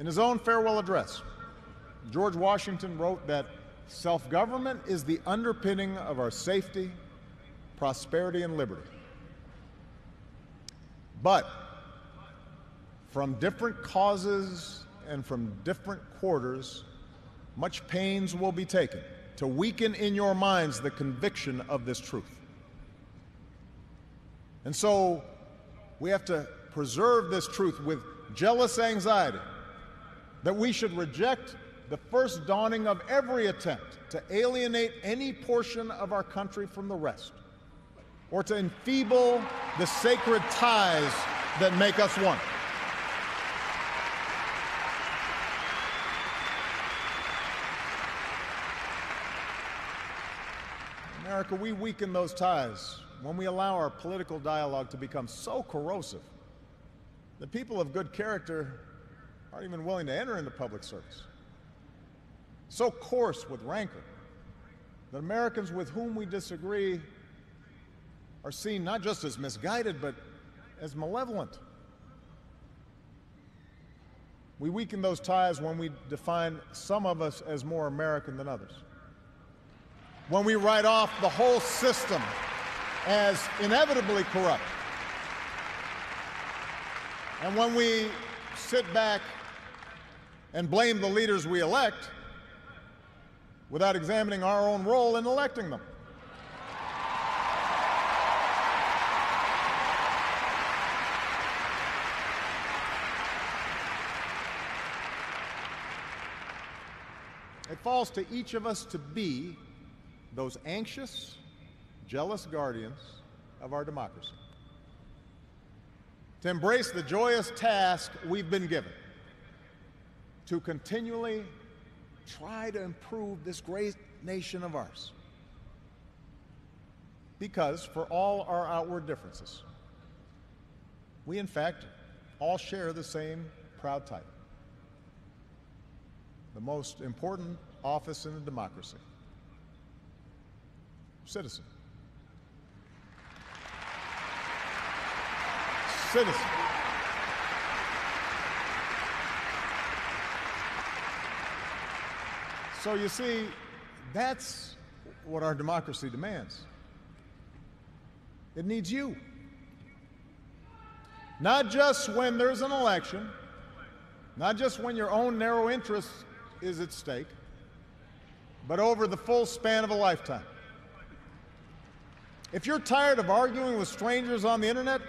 In his own farewell address, George Washington wrote that self-government is the underpinning of our safety, prosperity, and liberty. But from different causes and from different quarters, much pains will be taken to weaken in your minds the conviction of this truth. And so we have to preserve this truth with jealous anxiety that we should reject the first dawning of every attempt to alienate any portion of our country from the rest, or to enfeeble the sacred ties that make us one. America, we weaken those ties when we allow our political dialogue to become so corrosive that people of good character aren't even willing to enter into public service. So coarse with rancor that Americans with whom we disagree are seen not just as misguided, but as malevolent. We weaken those ties when we define some of us as more American than others, when we write off the whole system as inevitably corrupt, and when we sit back and blame the leaders we elect without examining our own role in electing them. It falls to each of us to be those anxious, jealous guardians of our democracy, to embrace the joyous task we've been given to continually try to improve this great nation of ours. Because for all our outward differences, we in fact all share the same proud title, the most important office in a democracy: citizen. Citizen. So you see, that's what our democracy demands. It needs you. Not just when there's an election, not just when your own narrow interest is at stake, but over the full span of a lifetime. If you're tired of arguing with strangers on the internet,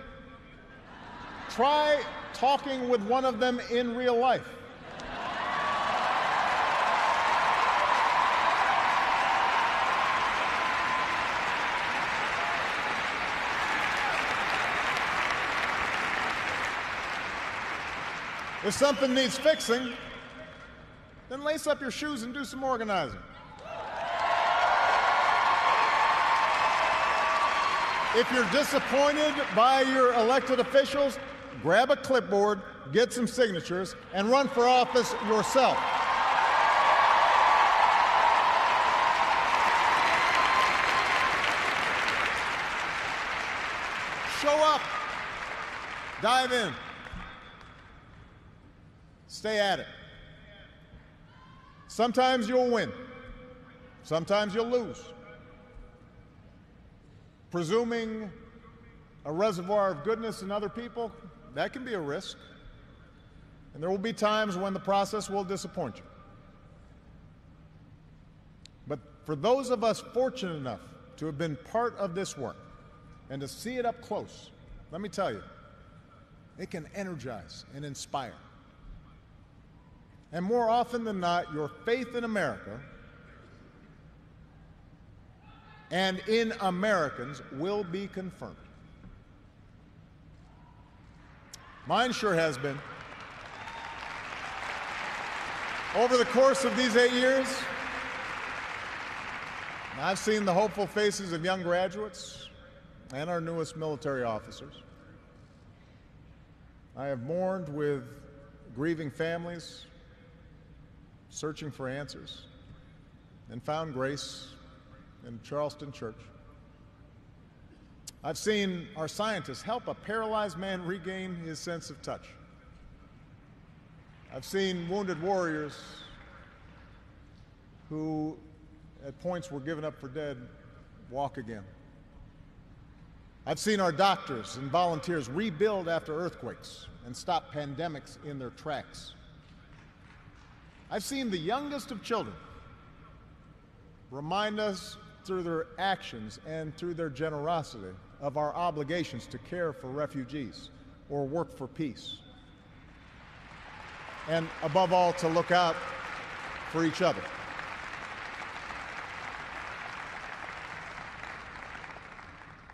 try talking with one of them in real life. If something needs fixing, then lace up your shoes and do some organizing. If you're disappointed by your elected officials, grab a clipboard, get some signatures, and run for office yourself. Show up. Dive in. Stay at it. Sometimes you'll win. Sometimes you'll lose. Presuming a reservoir of goodness in other people, that can be a risk. And there will be times when the process will disappoint you. But for those of us fortunate enough to have been part of this work and to see it up close, let me tell you, it can energize and inspire. And more often than not, your faith in America and in Americans will be confirmed. Mine sure has been. Over the course of these 8 years, I've seen the hopeful faces of young graduates and our newest military officers. I have mourned with grieving families, searching for answers, and found grace in Charleston Church. I've seen our scientists help a paralyzed man regain his sense of touch. I've seen wounded warriors who at points were given up for dead walk again. I've seen our doctors and volunteers rebuild after earthquakes and stop pandemics in their tracks. I've seen the youngest of children remind us through their actions and through their generosity of our obligations to care for refugees or work for peace. And above all, to look out for each other.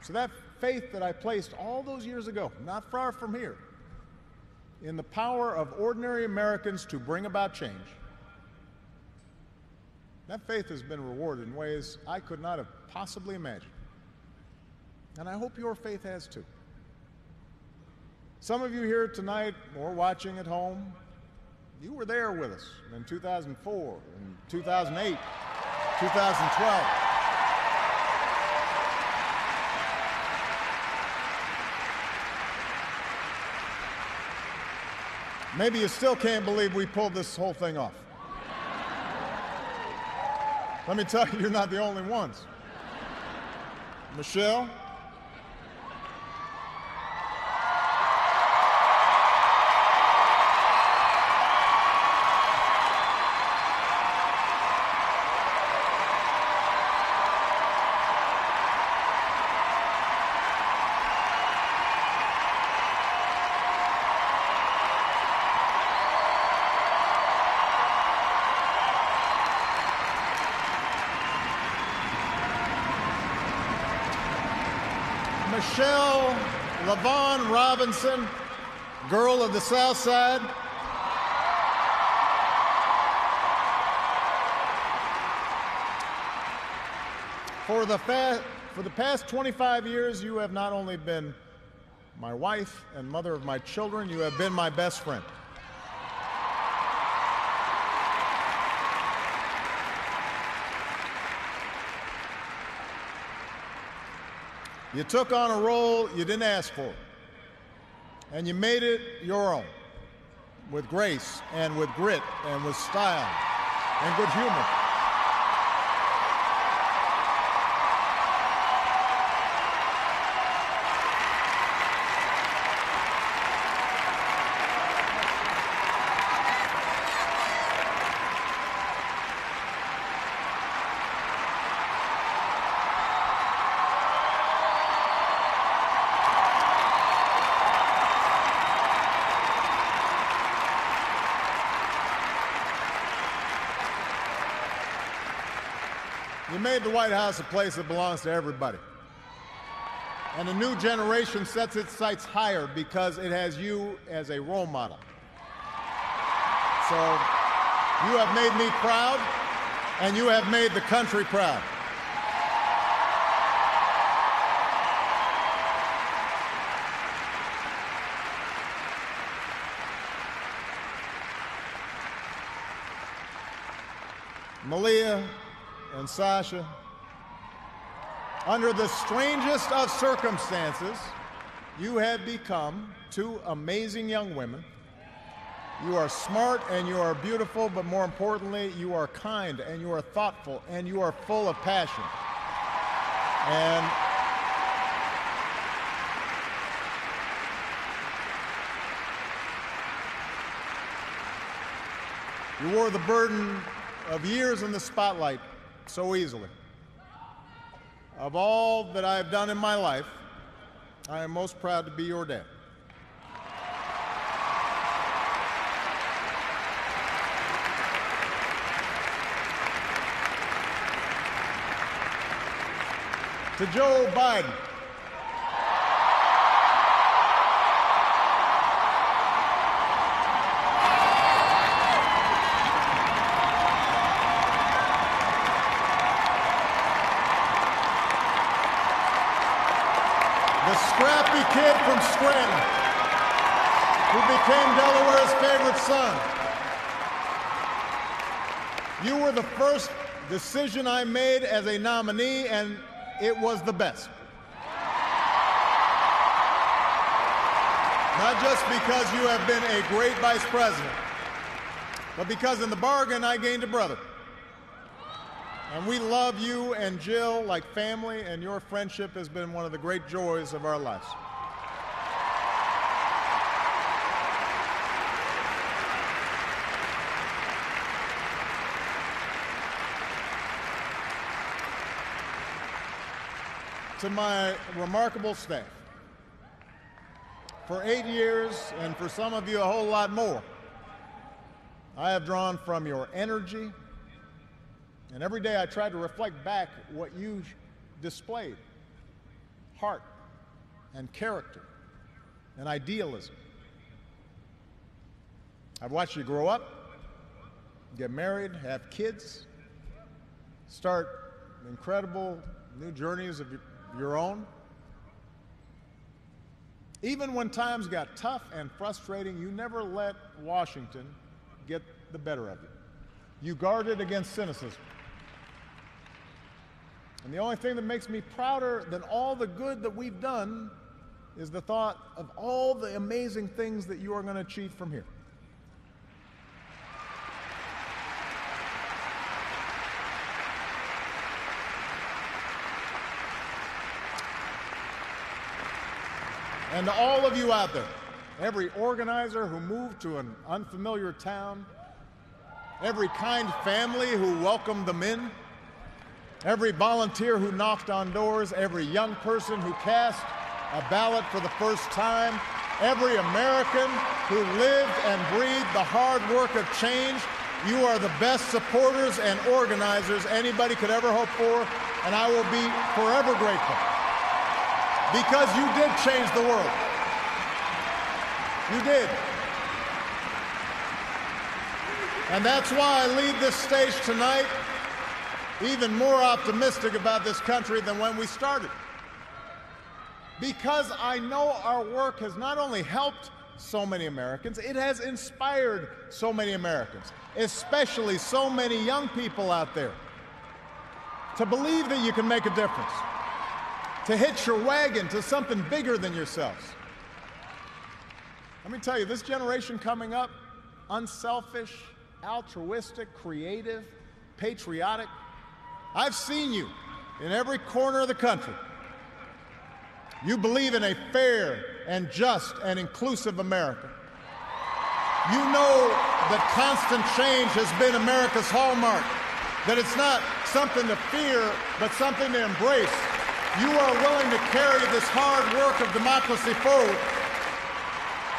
So that faith that I placed all those years ago, not far from here, in the power of ordinary Americans to bring about change, that faith has been rewarded in ways I could not have possibly imagined. And I hope your faith has too. Some of you here tonight or watching at home, you were there with us in 2004, in 2008, 2012. Maybe you still can't believe we pulled this whole thing off. Let me tell you, you're not the only ones. Michelle, Michelle LaVaughn Robinson, girl of the South Side. For the past 25 years, you have not only been my wife and mother of my children, you have been my best friend. You took on a role you didn't ask for, and you made it your own, with grace and with grit and with style and good humor. You made the White House a place that belongs to everybody. And a new generation sets its sights higher because it has you as a role model. So you have made me proud, and you have made the country proud. Malia and Sasha, under the strangest of circumstances, you have become two amazing young women. You are smart and you are beautiful, but more importantly, you are kind and you are thoughtful and you are full of passion. And you wore the burden of years in the spotlight so easily. Of all that I have done in my life, I am most proud to be your dad. To Joe Biden, the scrappy kid from Scranton, who became Delaware's favorite son. You were the first decision I made as a nominee, and it was the best. Not just because you have been a great vice president, but because in the bargain I gained a brother. And we love you and Jill like family, and your friendship has been one of the great joys of our lives. To my remarkable staff, for 8 years, and for some of you a whole lot more, I have drawn from your energy, and every day I try to reflect back what you displayed: heart and character and idealism. I've watched you grow up, get married, have kids, start incredible new journeys of your own. Even when times got tough and frustrating, you never let Washington get the better of you. You guarded against cynicism. And the only thing that makes me prouder than all the good that we've done is the thought of all the amazing things that you are going to achieve from here. And to all of you out there, every organizer who moved to an unfamiliar town, every kind family who welcomed them in, every volunteer who knocked on doors, every young person who cast a ballot for the first time, every American who lived and breathed the hard work of change, you are the best supporters and organizers anybody could ever hope for, and I will be forever grateful. Because you did change the world. You did. And that's why I leave this stage tonight even more optimistic about this country than when we started. Because I know our work has not only helped so many Americans, it has inspired so many Americans, especially so many young people out there, to believe that you can make a difference, to hitch your wagon to something bigger than yourselves. Let me tell you, this generation coming up, unselfish, altruistic, creative, patriotic, I've seen you in every corner of the country. You believe in a fair and just and inclusive America. You know that constant change has been America's hallmark, that it's not something to fear, but something to embrace. You are willing to carry this hard work of democracy forward.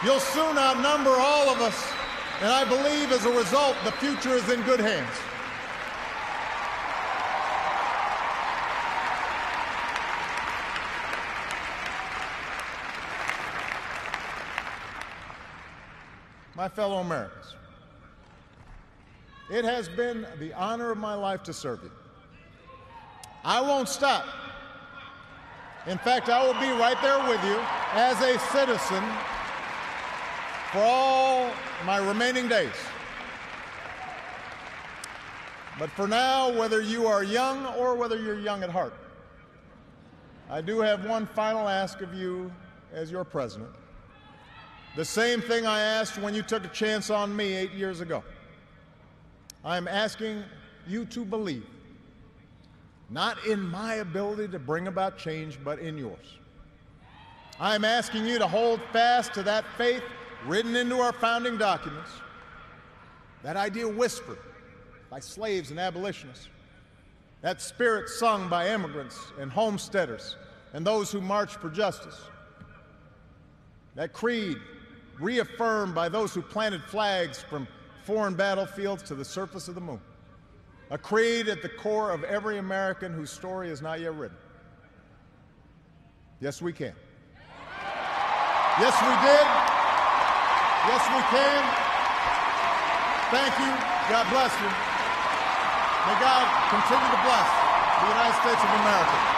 You'll soon outnumber all of us, and I believe as a result, the future is in good hands. My fellow Americans, it has been the honor of my life to serve you. I won't stop. In fact, I will be right there with you as a citizen for all my remaining days. But for now, whether you are young or whether you're young at heart, I do have one final ask of you as your president. The same thing I asked when you took a chance on me 8 years ago. I'm asking you to believe, not in my ability to bring about change, but in yours. I'm asking you to hold fast to that faith written into our founding documents, that idea whispered by slaves and abolitionists, that spirit sung by immigrants and homesteaders and those who marched for justice, that creed reaffirmed by those who planted flags from foreign battlefields to the surface of the moon. A creed at the core of every American whose story is not yet written. Yes, we can. Yes, we did. Yes, we can. Thank you. God bless you. May God continue to bless the United States of America.